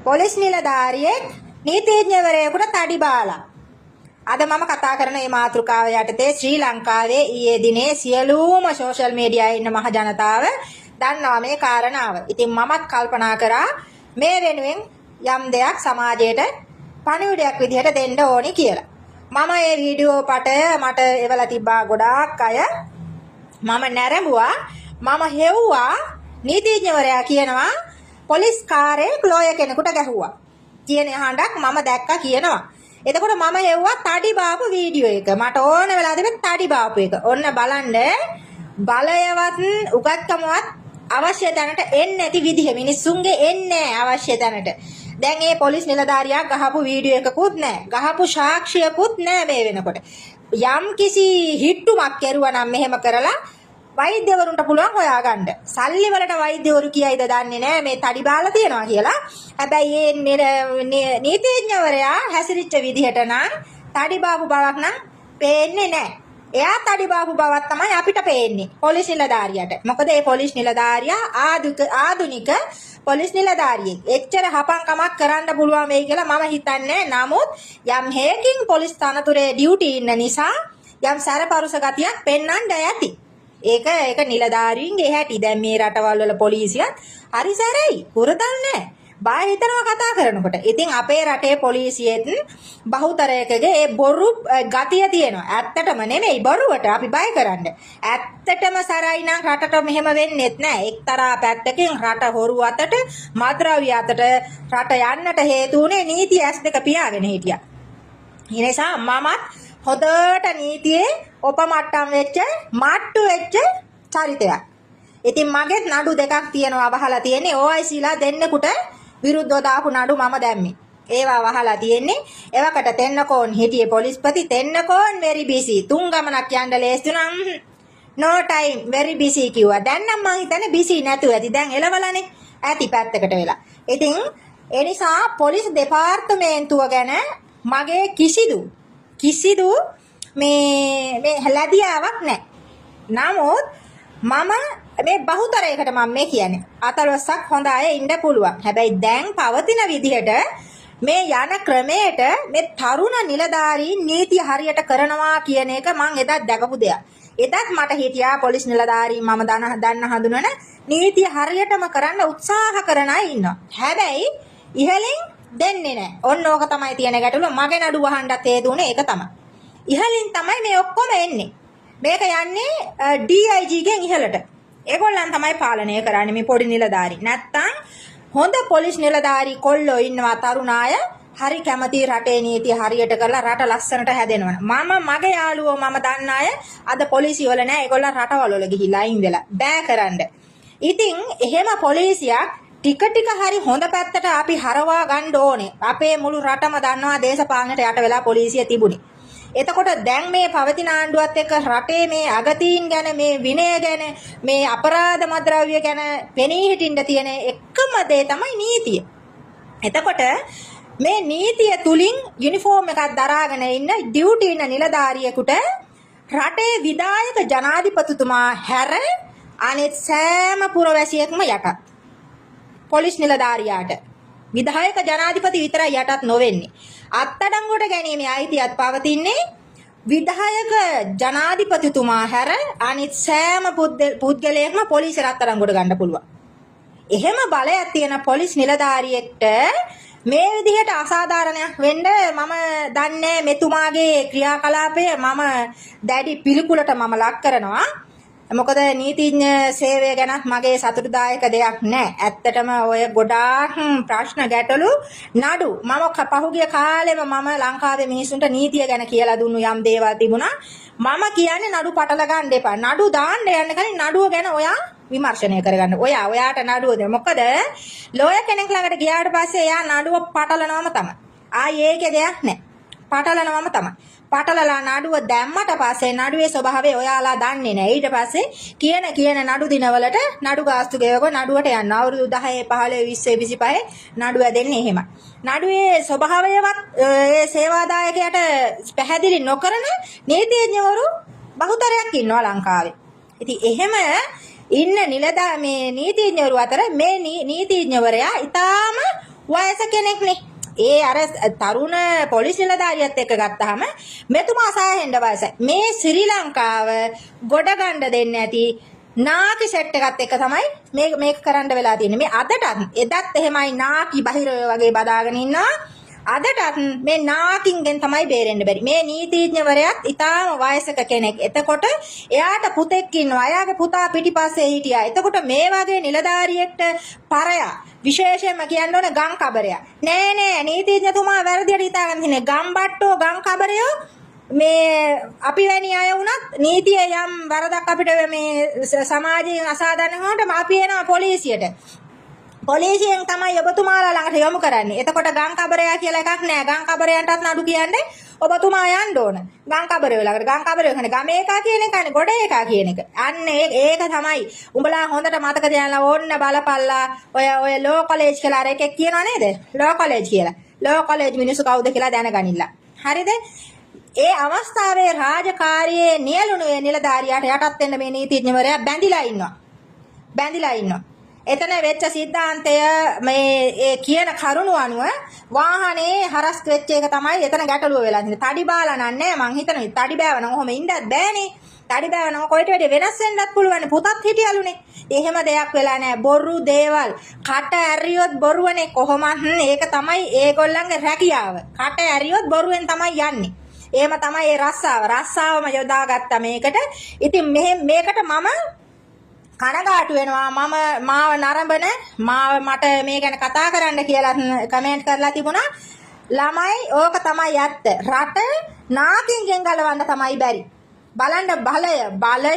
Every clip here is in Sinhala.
පොලිස් නිලධාරියෙක් නීතිඥවරයෙකුට තඩි බාලා. අද මම කතා කරන මේ මාතෘකාව යටතේ ශ්‍රී ලංකාවේ ඊයේ දිනේ සියලුම සෝෂල් මීඩියාවේ ඉන්න මහ ජනතාව දන්නවා මේ කාරණාව. ඉතින් මමත් කල්පනා කරා මේ වෙනුවෙන් යම් දෙයක් සමාජයට පණිවිඩයක් විදිහට දෙන්න ඕනි කියලා. මම මේ වීඩියෝ පටය මට එවලා තිබ්බා ගොඩාක් අය. මම නැරඹුවා. මම හෙව්වා නීතිඥවරයා කියනවා පොලිස් කාර්යයේ ලෝය කෙනෙකුට ගැහුවා කියන හඬක් මම දැක්කා කියනවා. එතකොට මම හෙව්වා තඩි බාපු වීඩියෝ එක. මට ඕන වෙලා තිබෙන තඩි බාපු එක. ඔන්න බලන්න බලයවත් උගත්කමවත් අවශ්‍ය තැනට එන්නේ නැති විදිහ මිනිස්සුන්ගේ එන්නේ අවශ්‍ය තැනට. දැන් මේ පොලිස් නිලධාරියා ගහපු වීඩියෝ එකකුත් නැහැ. ගහපු සාක්ෂියකුත් නැහැ මේ වෙනකොට. යම් කිසි හිට්ටුමක් කරුවා නම් මෙහෙම කරලා වෛද්‍යවරුන්ට පුළුවන් හොයාගන්න. සල්ලි වලට වෛද්‍යවරු කියයිද දන්නේ නැහැ මේ තඩි බාලා තියනවා කියලා. හැබැයි මේ නීතිඥවරයා හැසිරිච්ච විදිහට නම් තඩි බාපු බවක් නම් පේන්නේ නැහැ. එයා තඩි බාපු බවක් තමයි අපිට පේන්නේ පොලිස් නිලධාරියට. මොකද මේ පොලිස් නිලධාරියා ආධුනික පොලිස් නිලධාරියෙක්. එච්චර හපංකමක් කරන්න පුළුවන් වෙයි කියලා මම හිතන්නේ. නමුත් යම් හේකින් පොලිස් තනතුරේ ඩියුටි ඉන්න නිසා යම් සැරපරුස ගතියක් පෙන්වන්න ඇති. ඒක නිලධාරීන්ගේ හැටි. දැන් මේ රටවල් වල පොලිසියත් හරි සැරයි. හුරතල් නැහැ. බය හිතනවා කතා කරනකොට. ඉතින් අපේ රටේ පොලිසියෙත් බහුතරයකගේ ඒ බොරු ගතිය තියෙනවා. ඇත්තටම නෙමෙයි බොරුවට අපි බය කරන්නේ. ඇත්තටම සරයි නම් රටට මෙහෙම වෙන්නේත් නැහැ. එක්තරා පැත්තකින් රට හොරු අතට, මත්ද්‍රව්‍ය අතට රට යන්නට හේතු වුණේ නීතිය S2 පියාගෙන හිටියා. ඒ නිසා මමත් හොදට නීතියේ ඔපමට්ටම් වෙච්ච මාට්ටු වෙච්ච චරිතයක්. ඉතින් මගෙත් නඩු දෙකක් තියෙනවා වහලා තියෙන්නේ. OICලා දෙන්නෙකුට විරුද්ධව දාපු නඩු මම දැම්මේ. ඒවා වහලා තියෙන්නේ. එවකට තෙන්නකෝන් හිටියේ පොලිස්පති. Tennakoon very busy. තුන් ගමනක් යන්න ලෑස්ති නම් no time very busy කිව්වා. දැන් නම් මං හිතන්නේ busy නැතුව ඇති. දැන් එලවලානේ. ඇති පැත්තකට වෙලා. ඉතින් ඒ නිසා පොලිස් දෙපාර්තමේන්තුව ගැන මගේ කිසිදු මේ හැලදියාවක් නැහැ. නමුත් මම මේ බහුතරයකට මම මේ කියන්නේ 14ක් හොඳ අය ඉන්න පුළුවන්. හැබැයි දැන් පවතින විදිහට මේ යන ක්‍රමයට මේ තරුණ නිලධාරීන් නීතිය හරියට කරනවා කියන එක මම එදත් දැකපු දෙයක්. එදත් මට හිටියා පොලිස් නිලධාරීන් මම දන්න හඳුනන නීතිය හරියටම කරන්න උත්සාහ කරන අය ඉන්නවා. හැබැයි ඉහලින් දෙන්නේ නැහැ. ඔන්න ඕක තමයි තියෙන ගැටලුව. මගේ නඩු වහන්නත් හේතු උනේ ඒක තමයි. ඉහලින් තමයි මේ ඔක්කොම එන්නේ. මේක යන්නේ DIG ගෙන් ඉහළට. ඒගොල්ලන් තමයි පාලනය කරන්නේ මේ පොඩි නිලධාරි. නැත්තම් හොඳ පොලිස් නිලධාරි කොල්ලෝ ඉන්නවා තරුණ අය. හරි කැමති රටේ නීතිය හරියට කරලා රට ලස්සනට හැදෙනවා. මගේ යාළුවෝ මම දන්න අය අද පොලිසිය වල නැහැ. ඒගොල්ලන් රටවල වල ගිහිල්ලා අයින් වෙලා බෑ කරන්න. ඉතින් එහෙම පොලිසියක් ටික හරි හොඳ පැත්තට අපි හරවා ගන්න ඕනේ. අපේ මුළු රටම දන්නවා දේශපාලනයට යට වෙලා පොලිසිය තිබුණේ. එතකොට දැන් මේ පවතින ආණ්ඩුවත් එක්ක රටේ මේ අගතීන් ගැන මේ විනය ගැන මේ අපරාධ මද්ද්‍රව්‍ය ගැන පෙනී හිටින්න තියෙන එකම දේ තමයි නීතිය. එතකොට මේ නීතිය තුලින් යුනිෆෝම් එකක් දරාගෙන ඉන්න ඩියුටි ඉන්න නිලධාරියෙකුට රටේ විධායක ජනාධිපතිතුමා හැර අනෙත් සෑම පුරවැසියෙක්ම යටත්. පොලිස් නිලධාරියාට විධායක ජනාධිපති විතරයි යටත් නොවෙන්නේ. අත්අඩංගුවට ගැනීමේ අයිතියත් පවතින්නේ විධායක ජනාධිපතිතුමා හැර අනිත් සෑම පුද්ගලයෙක්ම පොලිසිය අත්අඩංගුවට ගන්න පුළුවන්. එහෙම බලයක් තියෙන පොලිස් නිලධාරියෙක්ට මේ විදිහට අසාධාරණයක් වෙන්න මම දන්නේ මෙතුමාගේ ක්‍රියාකලාපය මම දැඩි පිළිකුලට මම ලක් කරනවා. මොකද නීතිඥ සේවය ගැනත් මගේ සතුටුදායක දෙයක් නැහැ. ඇත්තටම ඔය ගොඩාක් ප්‍රශ්න ගැටලු නඩු මම පහුගිය කාලෙම මම ලංකාවේ මිනිස්සුන්ට නීතිය ගැන කියලා දුන්නු යම් දේවල් තිබුණා. මම කියන්නේ නඩු පටල ගන්න එපා. නඩු දාන්න යන්න කලින් නඩුව ගැන ඔයා විමර්ශනය කරගන්න. ඔයාට නඩුව දෙන්න. මොකද ලෝය කෙනෙක් ළඟට ගියාට පස්සේ එයා නඩුව පටලනවම තමයි. ආයේ ඒකේ දෙයක් නැහැ. පටලනවම තමයි. පටලලා නඩුව දැම්මට පස්සේ නඩුවේ ස්වභාවය ඔයාලා දන්නේ නැහැ. ඊට පස්සේ කියන නඩු දිනවලට නඩු ගාස්තු ගෙවක නඩුවට යනවා. අවුරුදු 10 15 20 25 නඩුව දෙන්නේ එහෙමයි. නඩුවේ ස්වභාවයවත් ඒ සේවාදායකයාට පැහැදිලි නොකරන නීතිඥවරු බහුතරයක් ඉන්නවා ලංකාවේ. ඉතින් එහෙම ඉන්න මේ නීතිඥවරු අතර මේ නීතිඥවරයා ඊටාම වයස කෙනෙක්නේ. ඒ අර තරුණ පොලිස් නිලධාරියත් එක්ක ගත්තාම මෙතුමා සෑහෙන්න වයසයි. මේ ශ්‍රී ලංකාව ගොඩ ගන්න දෙන්නේ නැති නාකි සෙට් එකත් එක තමයි මේක කරන්න වෙලා තියෙන්නේ. මේ අදටත් එදත් එහෙමයි නාකි බහිරව වගේ බදාගෙන ඉන්නවා. අදටත් මේ නාකින්ගෙන් තමයි බේරෙන්න බැරි. මේ නීතිඥවරයාත් ඊටාම වයසක කෙනෙක්. එතකොට එයාට පුතෙක් ඉන්නවා. එයාගේ පුතා පිටිපස්සේ හිටියා. එතකොට මේ වගේ නිලධාරියෙක්ට පරයා විශේෂයෙන්ම කියන්න ඕනේ ගම් කබරයා. නෑ නීතිඥතුමා වැරදියට හිතාගෙන ඉන්නේ. ගම්බට්ටෝ ගම් කබරයෝ මේ අපි වැනි අය වුණත් නීතිය යම් වරදක් අපිට මේ සමාජයෙන් අසාධාරණ වුණාට අපි එනවා පොලිසියට. පොලිසියෙන් තමයි ඔබතුමාලා ළඟට යොමු කරන්නේ. එතකොට ගම් කබරයා කියලා එකක් නෑ. ගම් කබරයන්ටත් නඩු කියන්නේ ඔබතුමා යන්න ඕන. ගම් කබරයෝ ළඟට. ගම් කබරයෝ කියන්නේ ගම ඒකා කියන එකනේ ගොඩ ඒකා කියන එක. අන්න ඒක තමයි. උඹලා හොඳට මතක තියාගන්න ඕන්න බලපල්ලා. ඔය ලෝ කොලෙජ් කියලා අර එකෙක් කියනවා නේද? ලෝ කොලෙජ් කියලා. ලෝ කොලෙජ් මිනිස්සු කවුද කියලා දැනගනින්න. හරිද? ඒ අවස්ථාවේ රාජකාරියේ නියලුණු නිලධාරියාට යටත් වෙන්න මේ නීතිඥවරයා බැඳිලා ඉන්නවා. එතන වෙච්ච සිද්ධාන්තය මේ කියන කරුණු අනුව වාහනේ හරස් වෙච්ච එක තමයි එතන ගැටලුව වෙලා තියෙන්නේ. තඩි බාලා නන්නේ මං හිතනවා තඩි බෑව නම් ඔහොම ඉන්නත් බෑනේ. තඩි බෑව නම් කොයිට වැඩි වෙනස් වෙන්නත් පුළුවන්. පුතත් හිටියලුනේ. එහෙම දෙයක් වෙලා නැහැ. බොරු දේවල් කට ඇරියොත් බොරුවනේ කොහොමත් ඒක තමයි ඒගොල්ලන්ගේ රැකියාව. කට ඇරියොත් බොරුවෙන් තමයි යන්නේ. එහෙම තමයි ඒ රස්සාවම යොදාගත්තා මේකට. ඉතින් මේකට මම කනගාටු වෙනවා. මාව නරඹන මට මේ ගැන කතා කරන්න කියලා කමෙන්ට් කරලා තිබුණා. ළමයි ඕක තමයි ඇත්ත. රට නාකින්ගෙන් ගලවන්න තමයි බැරි. බලන්න බලය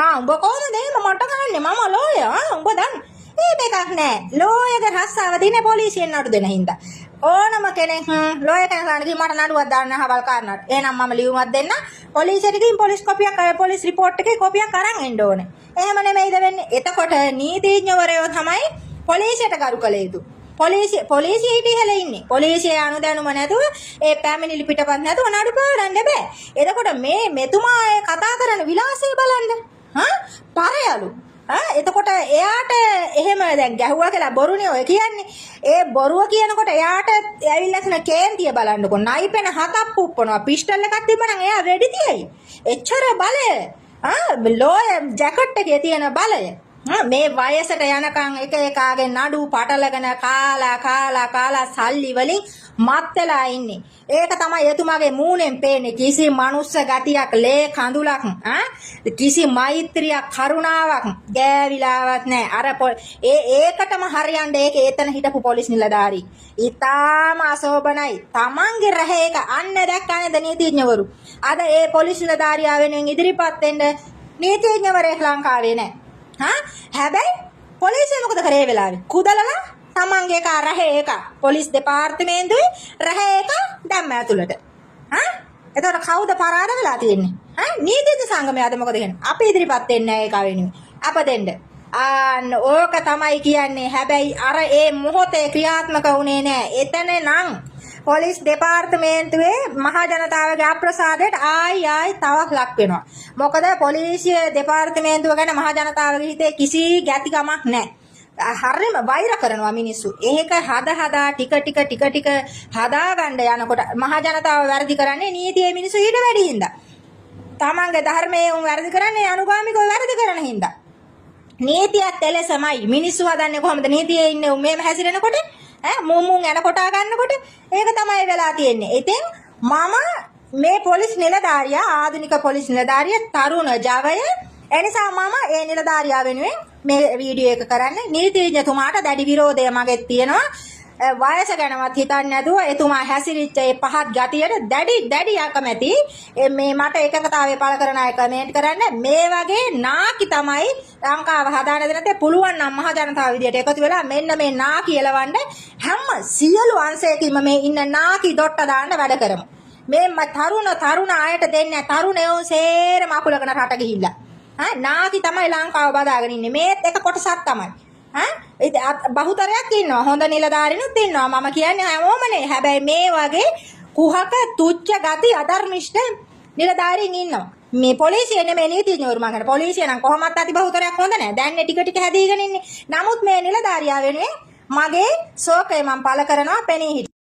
උඹ කොහොමද එහෙම මට ගහන්නේ? මම ලෝය. උඹ දන්න. මේකක් නෑ. ලෝයගේ රස්සාව දිනේ පොලිසියෙන් නඩු දෙන හින්දා. ඕනම කෙනෙක් ලෝය කෙනෙක්ට මට නඩුවක් දාන්න හවල් කරනවා. එහෙනම් මම ලියුමක් දෙන්න. පොලිසියට ගිහින් පොලිස් රිපෝට් එකේ කොපියක් අරන් එන්න ඕනේ. එහෙම නෙමෙයිද වෙන්නේ? එතකොට නීතිඥවරයෝ තමයි පොලිසියට ගරු කළ යුතු. පොලිසිය හිටියල ඉන්නේ. පොලිසිය අනුදැනුම නැතුව ඒ පැමිණිලි පිටපත් නැතුව නඩු පාරන්න බෑ. එතකොට මෙතුමා කතා කරන විලාසය බලන්න. පරයලු. එතකොට එයාට එහෙම දැන් ගැහුවා කියලා බොරුනේ ඔය කියන්නේ. ඒ බොරුව කියනකොට එයාට ඇවිල්ලා තියෙන කේන්තිය බලන්නකො. නයිපෙන හතක් පුප්පනවා. පිස්ටල් එකක් තිබ්බනම් එයා වෙඩි තියයි. එච්චර බලය. ලෝය ජැකට් එකේ තියෙන බලය. මේ වයසට යනකම් එක එකාගේ නඩු පටලගෙන කාලා සල්ලි වලින් මත් වෙලා ඉන්නේ. ඒක තමයි එතුමාගේ මූණෙන් පේන්නේ. කිසි මනුස්ස ගතියක්, ලේ කඳුලක්, කිසි මෛත්‍රියක්, කරුණාවක් ගෑවිලාවත් නැහැ. ඒකටම හරියන්න එතන හිටපු පොලිස් නිලධාරී. ඊටාම අශෝභනයි. තමන්ගේ රහ එක අන්න දැක්කනේද නීතිඥවරු. අද ඒ පොලිස් නිලධාරියා වෙනුවෙන් ඉදිරිපත් වෙන්න නීතිඥවරයෙක් ලංකාවේ නැහැ. හැබැයි පොලිසිය මොකද කරේ වෙලාවේ? කුදලලා තමන්ගේ එක රහ එක පොලිස් දෙපාර්තමේන්තුවේ රහ එක දැම්ම ඇතුළට. එතකොට කවුද පරාද වෙලා තියෙන්නේ? නීතිඥ සංගමය අද මොකද කියන්නේ? අපි ඉදිරිපත් වෙන්නේ නැහැ ඒක වෙනුවෙන්. අප දෙන්න. ඕක තමයි කියන්නේ. හැබැයි අර ඒ මොහොතේ ක්‍රියාත්මක වුණේ නැහැ. එතන නම් පොලිස් දෙපාර්තමේන්තුවේ මහ ජනතාවගේ අප්‍රසාදයට ආයි තවක් ලක් වෙනවා. මොකද පොලිසිය දෙපාර්තමේන්තුව ගැන මහ ජනතාවගේ හිතේ කිසි ගැතිකමක් නැහැ. හරිම වෛර කරනවා මිනිස්සු. ඒක හදා ටික හදාගන්න යනකොට මහ ජනතාව වැරදි කරන්නේ නීතියේ මිනිස්සු ඊට වැඩි හින්දා. තමන්ගේ ධර්මයේ උන් වැරදි කරන්නේ අනුගාමිකව වැරදි කරන හින්දා. නීතියත් එලෙසමයි. මිනිස්සු හදන්නේ කොහොමද? නීතියේ ඉන්නේ උන් මේම හැසිරෙනකොට මුමුන් යන කොටා ගන්නකොට ඒක තමයි වෙලා තියෙන්නේ. ඉතින් මම මේ පොලිස් නිලධාරියා ආධුනික පොලිස් නිලධාරියා තරුණ ජවය එනිසා මම ඒ නිලධාරියා වෙනුවෙන් මේ වීඩියෝ එක කරන්නේ. නීතිඥතුමාට දැඩි විරෝධය මගේ තියෙනවා. වයස ගැනවත් හිතන්නේ නැතුව එතුමා හැසිරිච්ච ඒ පහත් ගතියට දැඩි අකමැති මේ මට එකඟතාවය පළ කරන අය කමෙන්ට් කරන්න. මේ වගේ නාකි තමයි ලංකාව හදාන දෙන්නට පුළුවන් නම් මහ ජනතාව විදියට එකතු වෙලා මෙන්න මේ නාකි එලවන්න හැම සියලු අංශයකින්ම මේ ඉන්න නාකි ඩොට්ට දාන්න වැඩ කරමු. මේ තරුණ අයට දෙන්නේ තරුණයෝ සේරම අකුලගෙන රට ගිහිල්ලා. නාකි තමයි ලංකාව බදාගෙන ඉන්නේ. මේත් එක කොටසක් තමයි. බහුතරයක් ඉන්නවා. හොඳ නිලධාරිනුත් ඉන්නවා. මම කියන්නේ හැමෝමනේ. හැබැයි මේ වගේ කුහක තුච්ච ගති අධර්මිෂ්ඨ නිලධාරීන් ඉන්නවා. මේ පොලිසිය නෙමෙයි නීතිඥවරු මම කියන්නේ. පොලිසිය නම් කොහොමත් අති බහුතරයක් හොඳ නැහැ. දැන් ටික හැදීගෙන ඉන්නේ. නමුත් මේ නිලධාරියා වෙනුවෙන් මගේ ශෝකය මම පළ කරනවා පෙනී හිටියේ